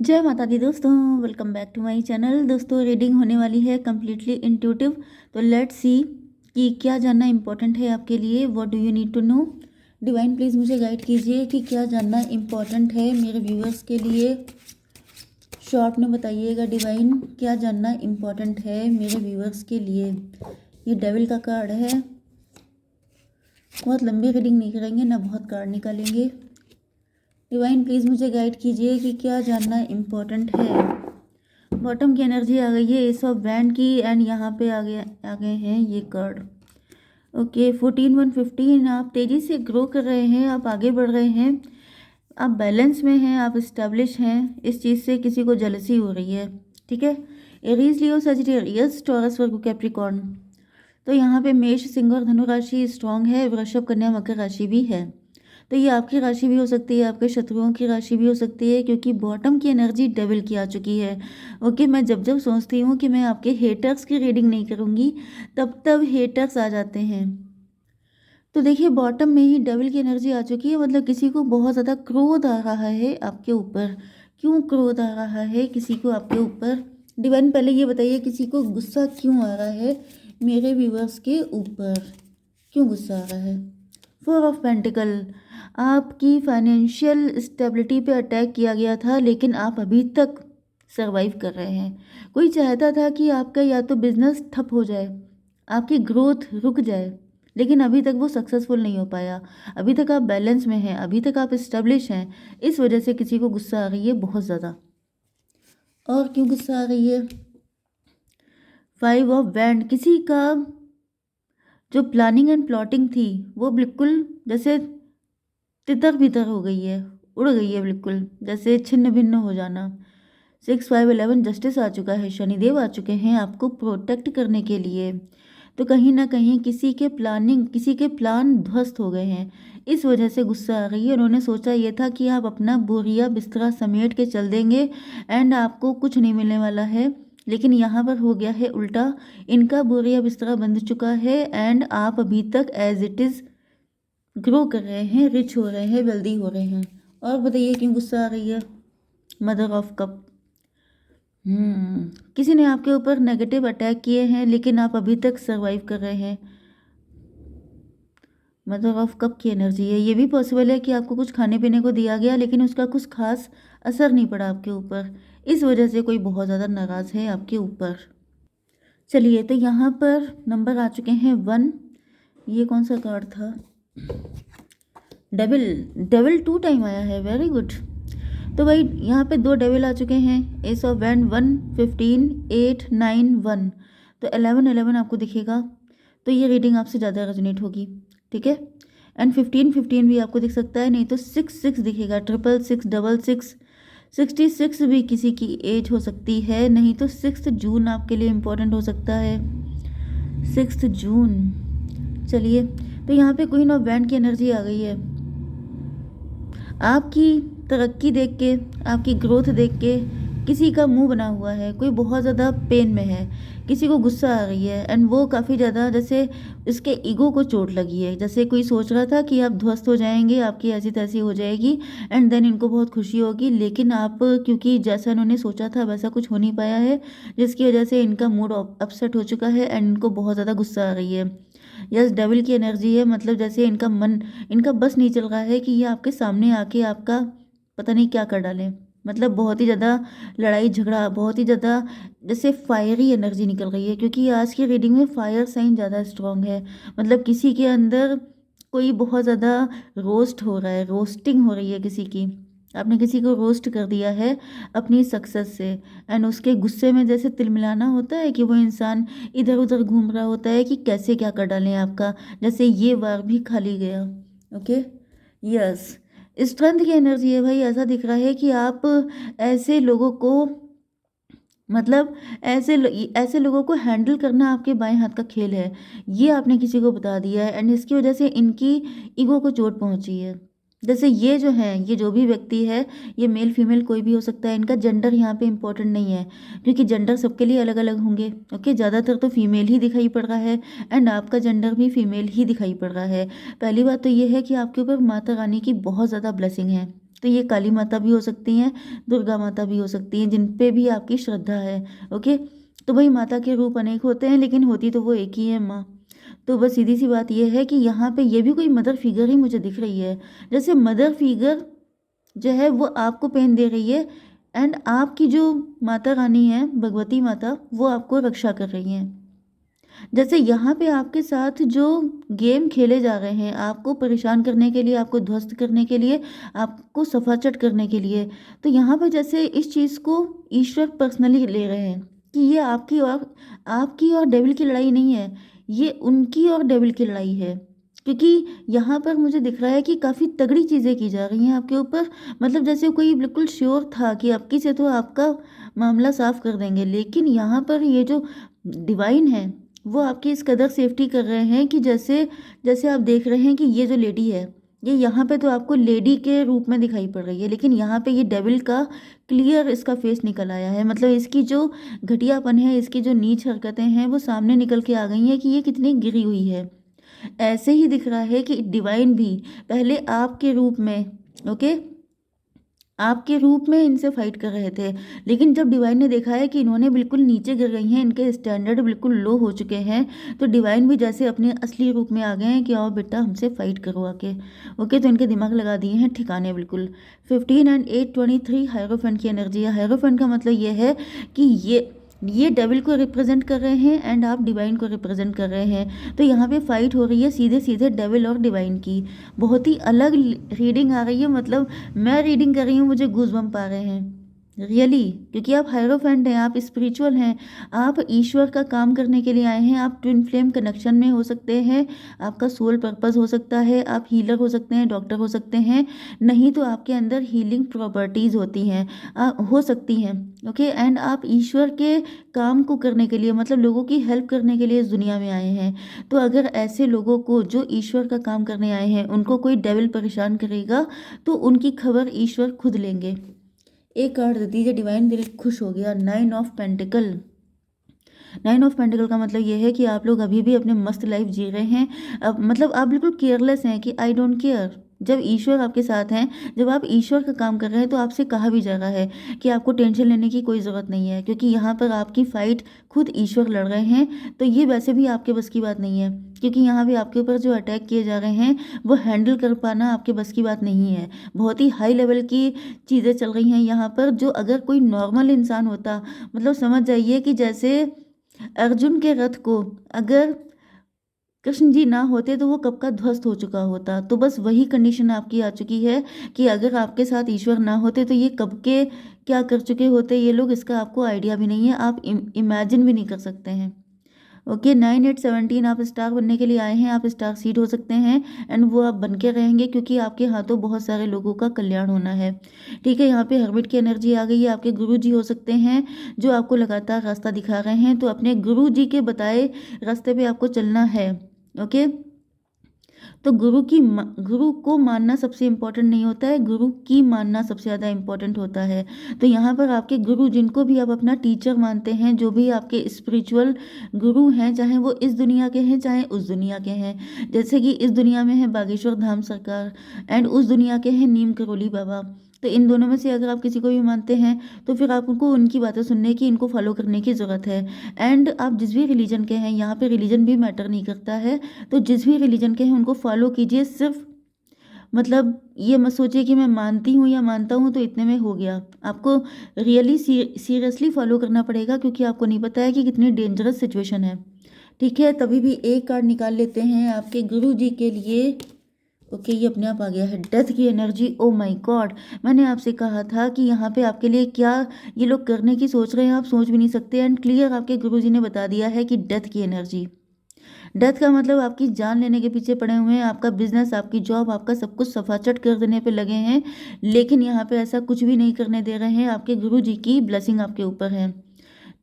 जय माता दी दोस्तों, welcome back to my channel. दोस्तों रीडिंग होने वाली है कम्प्लीटली इंट्यूटिव। तो लेट्स सी कि क्या जानना इम्पोर्टेंट है आपके लिए। What do you need to know. Divine please मुझे गाइड कीजिए कि क्या जानना इम्पोर्टेंट है मेरे व्यूअर्स के लिए। शॉर्ट में बताइएगा डिवाइन, क्या जानना इम्पोर्टेंट है मेरे व्यूअर्स के लिए। ये डेविल का कार्ड है। बहुत लंबी रीडिंग नहीं करेंगे ना, बहुत कार्ड निकालेंगे। डिवाइन प्लीज़ मुझे गाइड कीजिए कि क्या जानना इम्पोर्टेंट है। बॉटम की एनर्जी आ गई है एस ऑफ बैंड की, एंड यहाँ पे आ गए हैं ये कार्ड। ओके 14 1 15। आप तेज़ी से ग्रो कर रहे हैं, आप आगे बढ़ रहे हैं, आप बैलेंस में हैं, आप इस्टेब्लिश हैं। इस चीज़ से किसी को जेलसी हो रही है, ठीक है। एरीज, लियो, सजिटेरियस, टॉरस, वर्गो, कैप्रिकॉर्न। तो यहाँ पे मेष, सिंह और धनु राशि स्ट्रांग है। वृषभ, कन्या, मकर राशि भी है। तो ये आपकी राशि भी हो सकती है, आपके शत्रुओं की राशि भी हो सकती है, क्योंकि बॉटम की एनर्जी डेविल की आ चुकी है। ओके, मैं जब जब सोचती हूँ कि मैं आपके हेटर्स की रीडिंग नहीं करूँगी, तब तब हेटर्स आ जाते हैं। तो देखिए बॉटम में ही डेविल की एनर्जी आ चुकी है, मतलब किसी को बहुत ज़्यादा क्रोध आ रहा है आपके ऊपर। क्यों क्रोध आ रहा है किसी को आपके ऊपर? डिवाइन पहले ये बताइए, किसी को गुस्सा क्यों आ रहा है मेरे व्यूवर्स के ऊपर? क्यों गुस्सा आ रहा है? 4 ऑफ पेंटिकल। आपकी फाइनेंशियल स्टेबिलिटी पे अटैक किया गया था, लेकिन आप अभी तक सरवाइव कर रहे हैं। कोई चाहता था कि आपका या तो बिजनेस ठप हो जाए, आपकी ग्रोथ रुक जाए, लेकिन अभी तक वो सक्सेसफुल नहीं हो पाया। अभी तक आप बैलेंस में हैं, अभी तक आप इस्टेब्लिश हैं। इस वजह से किसी को गुस्सा आ रही है बहुत ज़्यादा। और क्यों गुस्सा आ रही है? 5 ऑफ बैंड। किसी का जो प्लानिंग एंड प्लॉटिंग थी वो बिल्कुल जैसे तितर बितर हो गई है, उड़ गई है, बिल्कुल जैसे छिन्न भिन्न हो जाना। 6 5 11। जस्टिस आ चुका है, शनिदेव आ चुके हैं आपको प्रोटेक्ट करने के लिए। तो कहीं ना कहीं किसी के प्लान ध्वस्त हो गए हैं, इस वजह से गुस्सा आ रही है। उन्होंने सोचा ये था कि आप अपना बोरिया बिस्तरा समेट के चल देंगे एंड आपको कुछ नहीं मिलने वाला है, लेकिन यहाँ पर हो गया है उल्टा। इनका बोरिया बिस्तरा बंध चुका है एंड आप अभी तक एज इट इज़ ग्रो कर रहे हैं, रिच हो रहे हैं, वेल्दी हो रहे हैं। और बताइए क्यों गुस्सा आ रही है? Mother of cup. किसी ने आपके ऊपर नेगेटिव अटैक किए हैं, लेकिन आप अभी तक सरवाइव कर रहे हैं। मदर ऑफ कप की एनर्जी है। ये भी पॉसिबल है कि आपको कुछ खाने पीने को दिया गया, लेकिन उसका कुछ खास असर नहीं पड़ा आपके ऊपर। इस वजह से कोई बहुत ज़्यादा नाराज़ है आपके ऊपर। चलिए, तो यहाँ पर नंबर आ चुके हैं 1। ये कौन सा कार्ड था? डेविल। डेविल 2 टाइम आया है, वेरी गुड। तो भाई यहाँ पे 2 डेविल आ चुके हैं। S of band 1 15 8 9 1। तो 11 11 आपको दिखेगा, तो ये रीडिंग आपसे ज़्यादा रेजोनेट होगी, ठीक है। एंड 15 15 भी आपको दिख सकता है, नहीं तो 6 6 दिखेगा, 666 66 66 भी किसी की एज हो सकती है, नहीं तो 6 जून आपके लिए इम्पोर्टेंट हो सकता है। 6 जून। चलिए, तो यहाँ पे क्वीन ऑफ बैंड की एनर्जी आ गई है। आपकी तरक्की देख के, आपकी ग्रोथ देख के किसी का मुंह बना हुआ है, कोई बहुत ज़्यादा पेन में है, किसी को गुस्सा आ रही है एंड वो काफ़ी ज़्यादा जैसे इसके ईगो को चोट लगी है। जैसे कोई सोच रहा था कि आप ध्वस्त हो जाएंगे, आपकी ऐसी तैसी हो जाएगी एंड देन इनको बहुत खुशी होगी, लेकिन आप क्योंकि जैसा इन्होंने सोचा था वैसा कुछ हो नहीं पाया है, जिसकी वजह से इनका मूड अपसेट हो चुका है एंड इनको बहुत ज़्यादा गुस्सा आ रही है। यस, डेविल की एनर्जी है, मतलब जैसे इनका बस नहीं चल रहा है कि ये आपके सामने आके आपका पता नहीं क्या कर डालें। मतलब बहुत ही ज़्यादा लड़ाई झगड़ा, बहुत ही ज़्यादा जैसे फायरी एनर्जी निकल रही है, क्योंकि आज की रीडिंग में फायर साइन ज़्यादा स्ट्रांग है। मतलब किसी के अंदर कोई बहुत ज़्यादा रोस्ट हो रहा है, रोस्टिंग हो रही है किसी की। आपने किसी को रोस्ट कर दिया है अपनी सक्सेस से एंड उसके गुस्से में जैसे तिलमिलाना होता है कि वो इंसान इधर उधर घूम रहा होता है कि कैसे क्या कर डालें आपका, जैसे ये वार भी खाली गया। ओके, यस, स्ट्रेंथ की एनर्जी है भाई। ऐसा दिख रहा है कि आप ऐसे लोगों को, मतलब ऐसे लोगों को हैंडल करना आपके बाएं हाथ का खेल है, ये आपने किसी को बता दिया है एंड इसकी वजह से इनकी ईगो को चोट पहुंची है। जैसे ये जो है, ये जो भी व्यक्ति है, ये मेल फीमेल कोई भी हो सकता है, इनका जेंडर यहाँ पे इंपॉर्टेंट नहीं है, क्योंकि जेंडर सबके लिए अलग अलग होंगे। ओके, ज़्यादातर तो फीमेल ही दिखाई पड़ रहा है एंड आपका जेंडर भी फीमेल ही दिखाई पड़ रहा है। पहली बात तो ये है कि आपके ऊपर माता रानी की बहुत ज़्यादा ब्लेसिंग है, तो ये काली माता भी हो सकती हैं, दुर्गा माता भी हो सकती हैं, जिन पे भी आपकी श्रद्धा है। ओके, तो भाई माता के रूप अनेक होते हैं लेकिन होती तो वो एक ही है, माँ। तो बस सीधी सी बात यह है कि यहाँ पे ये भी कोई मदर फिगर ही मुझे दिख रही है, जैसे मदर फिगर जो है वो आपको पेन दे रही है, एंड आपकी जो माता रानी है भगवती माता वो आपको रक्षा कर रही हैं। जैसे यहाँ पे आपके साथ जो गेम खेले जा रहे हैं आपको परेशान करने के लिए, आपको ध्वस्त करने के लिए, आपको सफाचट करने के लिए, तो यहाँ पर जैसे इस चीज़ को ईश्वर पर्सनली ले रहे हैं कि ये आपकी और डेविल की लड़ाई नहीं है, ये उनकी और डेविल की लड़ाई है। क्योंकि यहाँ पर मुझे दिख रहा है कि काफ़ी तगड़ी चीज़ें की जा रही हैं आपके ऊपर, मतलब जैसे कोई बिल्कुल श्योर था कि अब की से तो आपका मामला साफ कर देंगे, लेकिन यहाँ पर ये जो डिवाइन है वो आपकी इस कदर सेफ्टी कर रहे हैं कि जैसे जैसे आप देख रहे हैं कि ये जो लेडी है ये यहाँ पे तो आपको लेडी के रूप में दिखाई पड़ रही है, लेकिन यहाँ पे ये डेविल का क्लियर इसका फेस निकल आया है, मतलब इसकी जो घटियापन है, इसकी जो नीच हरकतें हैं वो सामने निकल के आ गई हैं कि ये कितनी गिरी हुई है। ऐसे ही दिख रहा है कि डिवाइन भी पहले आपके रूप में, ओके, आपके रूप में इनसे फाइट कर रहे थे, लेकिन जब डिवाइन ने देखा है कि इन्होंने बिल्कुल नीचे गिर गई हैं, इनके स्टैंडर्ड बिल्कुल लो हो चुके हैं, तो डिवाइन भी जैसे अपने असली रूप में आ गए हैं कि आओ बेटा हमसे फाइट करो आके। ओके, तो इनके दिमाग लगा दिए हैं ठिकाने बिल्कुल। 15 एंड 8 23 हायरोफेंट की एनर्जी है। हायरोफेंट का मतलब ये है कि ये डेविल को रिप्रेजेंट कर रहे हैं एंड आप डिवाइन को रिप्रेजेंट कर रहे हैं। तो यहाँ पे फाइट हो रही है सीधे सीधे डेविल और डिवाइन की। बहुत ही अलग रीडिंग आ रही है, मतलब मैं रीडिंग कर रही हूँ मुझे गूज़बम्प आ रहे हैं रियली, क्योंकि आप हायरोफेंट हैं, आप स्पिरिचुअल हैं, आप ईश्वर का काम करने के लिए आए हैं, आप ट्विन फ्लेम कनेक्शन में हो सकते हैं, आपका सोल पर्पस हो सकता है, आप हीलर हो सकते हैं, डॉक्टर हो सकते हैं, नहीं तो आपके अंदर हीलिंग प्रॉपर्टीज़ होती हैं, हो सकती हैं। ओके, एंड आप ईश्वर के काम को करने के लिए, मतलब लोगों की हेल्प करने के लिए इस दुनिया में आए हैं। तो अगर ऐसे लोगों को जो ईश्वर का काम करने आए हैं उनको कोई डेविल परेशान करेगा तो उनकी खबर ईश्वर खुद लेंगे। एक कार्ड दे दीजिए डिवाइन, दिल खुश हो गया। 9 ऑफ पेंटिकल। 9 ऑफ पेंटिकल का मतलब ये है कि आप लोग अभी भी अपने मस्त लाइफ जी रहे हैं, अब मतलब आप बिल्कुल केयरलेस हैं कि आई डोंट केयर। जब ईश्वर आपके साथ हैं, जब आप ईश्वर का काम कर रहे हैं तो आपसे कहा भी जा रहा है कि आपको टेंशन लेने की कोई ज़रूरत नहीं है, क्योंकि यहाँ पर आपकी फ़ाइट खुद ईश्वर लड़ रहे हैं। तो ये वैसे भी आपके बस की बात नहीं है, क्योंकि यहाँ भी आपके ऊपर जो अटैक किए जा रहे हैं वो हैंडल कर पाना आपके बस की बात नहीं है। बहुत ही हाई लेवल की चीज़ें चल रही हैं यहाँ पर, जो अगर कोई नॉर्मल इंसान होता, मतलब समझ जाइए कि जैसे अर्जुन के रथ को अगर कृष्ण जी ना होते तो वो कब का ध्वस्त हो चुका होता, तो बस वही कंडीशन आपकी आ चुकी है कि अगर आपके साथ ईश्वर ना होते तो ये कब के क्या कर चुके होते ये लोग, इसका आपको आइडिया भी नहीं है, आप इमेजिन भी नहीं कर सकते हैं। ओके, 9 8 17 आप स्टार बनने के लिए आए हैं, आप स्टार सीड हो सकते हैं एंड वो आप बन के रहेंगे, क्योंकि आपके हाथों बहुत सारे लोगों का कल्याण होना है। ठीक है, यहाँ पे हर्मिट की एनर्जी आ गई है, आपके गुरु जी हो सकते हैं जो आपको लगातार रास्ता दिखा रहे हैं, तो अपने गुरु जी के बताए रास्ते पे आपको चलना है। ओके, तो गुरु को मानना सबसे इम्पोर्टेंट नहीं होता है, गुरु की मानना सबसे ज़्यादा इम्पोर्टेंट होता है। तो यहाँ पर आपके गुरु, जिनको भी आप अपना टीचर मानते हैं, जो भी आपके स्पिरिचुअल गुरु हैं, चाहे वो इस दुनिया के हैं चाहे उस दुनिया के हैं, जैसे कि इस दुनिया में है बागेश्वर धाम सरकार एंड उस दुनिया के हैं नीम करोली बाबा। तो इन दोनों में से अगर आप किसी को भी मानते हैं तो फिर आपको उनकी बातें सुनने की, इनको फॉलो करने की ज़रूरत है। एंड आप जिस भी रिलीजन के हैं, यहाँ पे रिलीजन भी मैटर नहीं करता है, तो जिस भी रिलीजन के हैं उनको फॉलो कीजिए। सिर्फ मतलब ये मत सोचिए कि मैं मानती हूँ या मानता हूँ तो इतने में हो गया, आपको रियली सीरियसली फॉलो करना पड़ेगा, क्योंकि आपको नहीं पता है कि कितनी डेंजरस सिचुएशन है। ठीक है, तभी भी एक कार्ड निकाल लेते हैं आपके गुरु जी के लिए। ओके, ये अपने आप आ गया है, डेथ की एनर्जी। ओ माय गॉड, मैंने आपसे कहा था कि यहाँ पे आपके लिए क्या ये लोग करने की सोच रहे हैं आप सोच भी नहीं सकते, एंड क्लियर आपके गुरुजी ने बता दिया है कि डेथ की एनर्जी। डेथ का मतलब आपकी जान लेने के पीछे पड़े हुए हैं, आपका बिजनेस, आपकी जॉब, आपका सब कुछ सफाचट कर देने पे लगे हैं, लेकिन यहाँ पे ऐसा कुछ भी नहीं करने दे रहे हैं, आपके गुरुजी की ब्लेसिंग आपके ऊपर है।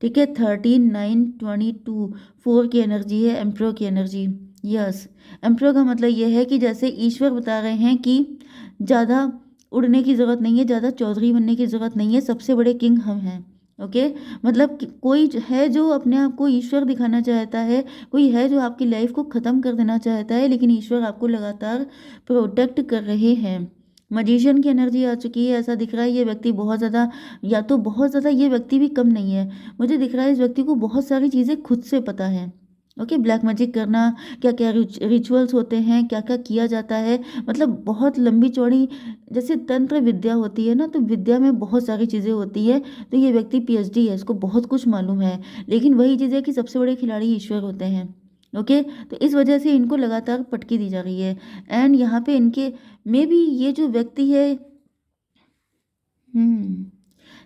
ठीक है, 13 9 22 4 की एनर्जी है, एम्प्रो की एनर्जी। यस, एम्प्रो का मतलब यह है कि जैसे ईश्वर बता रहे हैं कि ज़्यादा उड़ने की ज़रूरत नहीं है, ज़्यादा चौधरी बनने की ज़रूरत नहीं है, सबसे बड़े किंग हम हैं। ओके, मतलब कोई है जो अपने आप को ईश्वर दिखाना चाहता है, कोई है जो आपकी लाइफ को ख़त्म कर देना चाहता है, लेकिन ईश्वर आपको लगातार प्रोटेक्ट कर रहे हैं। मजिशियन की एनर्जी आ चुकी है। ऐसा दिख रहा है ये व्यक्ति बहुत ज़्यादा, या तो बहुत ज़्यादा, ये व्यक्ति भी कम नहीं है। मुझे दिख रहा है इस व्यक्ति को बहुत सारी चीज़ें खुद से पता है। ओके, ब्लैक मैजिक करना, क्या क्या रिचुअल्स होते हैं, क्या क्या किया जाता है, मतलब बहुत लंबी चौड़ी, जैसे तंत्र विद्या होती है ना, तो विद्या में बहुत सारी चीज़ें होती है। तो ये व्यक्ति पीएचडी है, इसको बहुत कुछ मालूम है। लेकिन वही चीज़ है कि सबसे बड़े खिलाड़ी ईश्वर होते हैं। ओके, तो इस वजह से इनको लगातार पटकी दी जा रही है। एंड यहाँ पे इनके मे बी ये जो व्यक्ति है,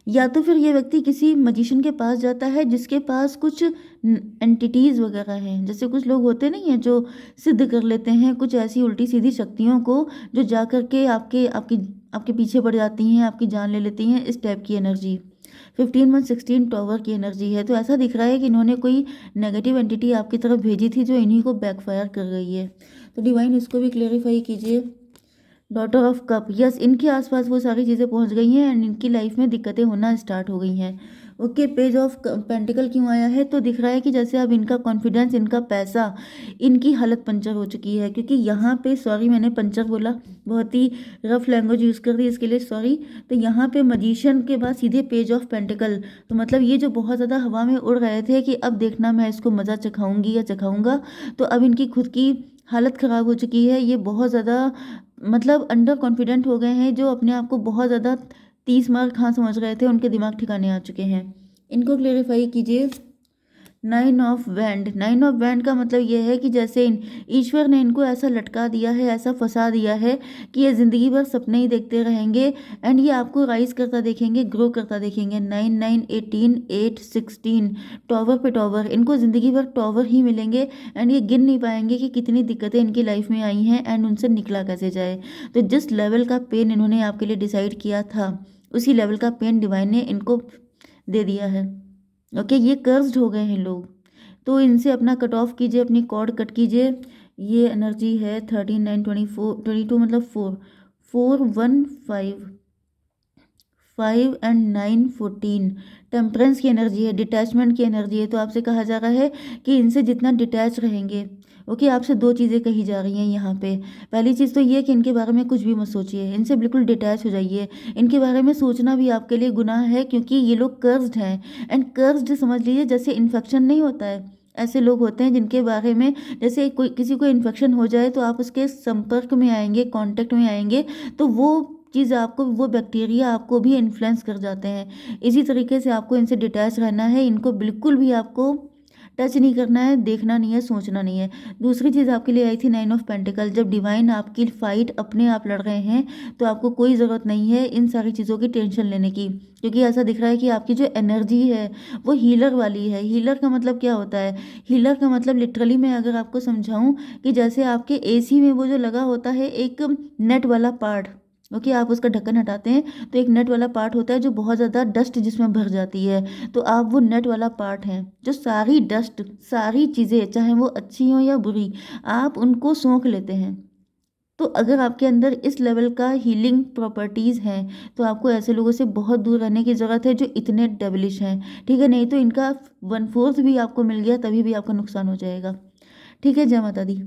या तो फिर ये व्यक्ति किसी मजिशियन के पास जाता है जिसके पास कुछ एंटिटीज़ वगैरह हैं। जैसे कुछ लोग होते नहीं हैं जो सिद्ध कर लेते हैं कुछ ऐसी उल्टी सीधी शक्तियों को, जो जा कर के आपके आपकी आपके पीछे पड़ जाती हैं, आपकी जान ले लेती हैं। इस टाइप की एनर्जी 15/16 टॉवर की एनर्जी है। तो ऐसा दिख रहा है कि इन्होंने कोई नेगेटिव एंटिटी आपकी तरफ भेजी थी जो इन्हीं को बैकफायर कर गई है। तो डिवाइन इसको भी क्लेरिफाई कीजिए। डॉटर ऑफ कप, यस, इनके आसपास वो सारी चीज़ें पहुंच गई हैं एंड इनकी लाइफ में दिक्कतें होना स्टार्ट हो गई हैं। ओके, पेज ऑफ पेंटिकल क्यों आया है? तो दिख रहा है कि जैसे अब इनका कॉन्फिडेंस, इनका पैसा, इनकी हालत पंचर हो चुकी है। क्योंकि यहाँ पे, सॉरी मैंने पंचर बोला, बहुत ही रफ लैंग्वेज यूज़ कर दी, इसके लिए सॉरी। तो यहाँ पे मजिशियन के बाद सीधे पेज ऑफ पेंटिकल, तो मतलब ये जो बहुत ज़्यादा हवा में उड़ रहे थे कि अब देखना मैं इसको मज़ा चखाऊंगी या चखाऊंगा, तो अब इनकी खुद की हालत ख़राब हो चुकी है। ये बहुत ज़्यादा मतलब अंडर कॉन्फिडेंट हो गए हैं, जो अपने आप को बहुत ज़्यादा 30 मार्क हाँ समझ रहे थे, उनके दिमाग ठिकाने आ चुके हैं। इनको क्लेरिफाई कीजिए। 9 ऑफ वैंड, 9 ऑफ वैंड का मतलब ये है कि जैसे ईश्वर ने इनको ऐसा लटका दिया है, ऐसा फंसा दिया है कि ये ज़िंदगी भर सपने ही देखते रहेंगे एंड ये आपको राइज करता देखेंगे, ग्रो करता देखेंगे। 9 9 18 8 16 टॉवर पे टॉवर, इनको ज़िंदगी भर टॉवर ही मिलेंगे एंड ये गिन नहीं पाएंगे कि कितनी दिक्कतें इनकी लाइफ में आई हैं एंड उनसे निकला कैसे जाए। तो जिस लेवल का पेन इन्होंने आपके लिए डिसाइड किया था, उसी लेवल का पेन डिवाइन ने इनको दे दिया है। ओके, ये कर्स्ड हो गए हैं लोग, तो इनसे अपना कट ऑफ कीजिए, अपनी कॉर्ड कट कीजिए। ये एनर्जी है 13 9 24 22, मतलब 4 4 1 5 5 एंड 9 14। टेम्परेंस की एनर्जी है, डिटैचमेंट की एनर्जी है। तो आपसे कहा जा रहा है कि इनसे जितना डिटैच रहेंगे, ओके, आपसे दो चीज़ें कही जा रही हैं यहाँ पे। पहली चीज़ तो ये कि इनके बारे में कुछ भी मत सोचिए, इनसे बिल्कुल डिटैच हो जाइए। इनके बारे में सोचना भी आपके लिए गुनाह है, क्योंकि ये लोग कर्स्ड हैं। एंड कर्स्ड समझ लीजिए जैसे इन्फेक्शन नहीं होता है, ऐसे लोग होते हैं जिनके बारे में, जैसे कोई किसी को इन्फेक्शन हो जाए तो आप उसके संपर्क में आएंगे, कांटेक्ट में आएंगे, तो वो चीज़ आपको, वो बैक्टीरिया आपको भी इन्फ्लुएंस कर जाते हैं। इसी तरीके से आपको इनसे डिटैच रहना है, इनको बिल्कुल भी आपको टच नहीं करना है, देखना नहीं है, सोचना नहीं है। दूसरी चीज़ आपके लिए आई थी 9 ऑफ पेंटिकल। जब डिवाइन आपकी फाइट अपने आप लड़ रहे हैं तो आपको कोई ज़रूरत नहीं है इन सारी चीज़ों की टेंशन लेने की, क्योंकि ऐसा दिख रहा है कि आपकी जो एनर्जी है वो हीलर वाली है। हीलर का मतलब क्या होता है? हीलर का मतलब लिटरली मैं अगर आपको समझाऊं कि जैसे आपके एसी में वो जो लगा होता है एक नेट वाला पार्ट, ओके, आप उसका ढक्कन हटाते हैं तो एक नेट वाला पार्ट होता है जो बहुत ज़्यादा डस्ट जिसमें भर जाती है। तो आप वो नेट वाला पार्ट हैं जो सारी डस्ट, सारी चीज़ें चाहे वो अच्छी हो या बुरी, आप उनको सोख लेते हैं। तो अगर आपके अंदर इस लेवल का हीलिंग प्रॉपर्टीज़ हैं तो आपको ऐसे लोगों से बहुत दूर रहने की ज़रूरत है जो इतने डेविलिश हैं। ठीक है, नहीं तो इनका 1/4 भी आपको मिल गया तभी भी आपका नुकसान हो जाएगा। ठीक है, जय माता दी।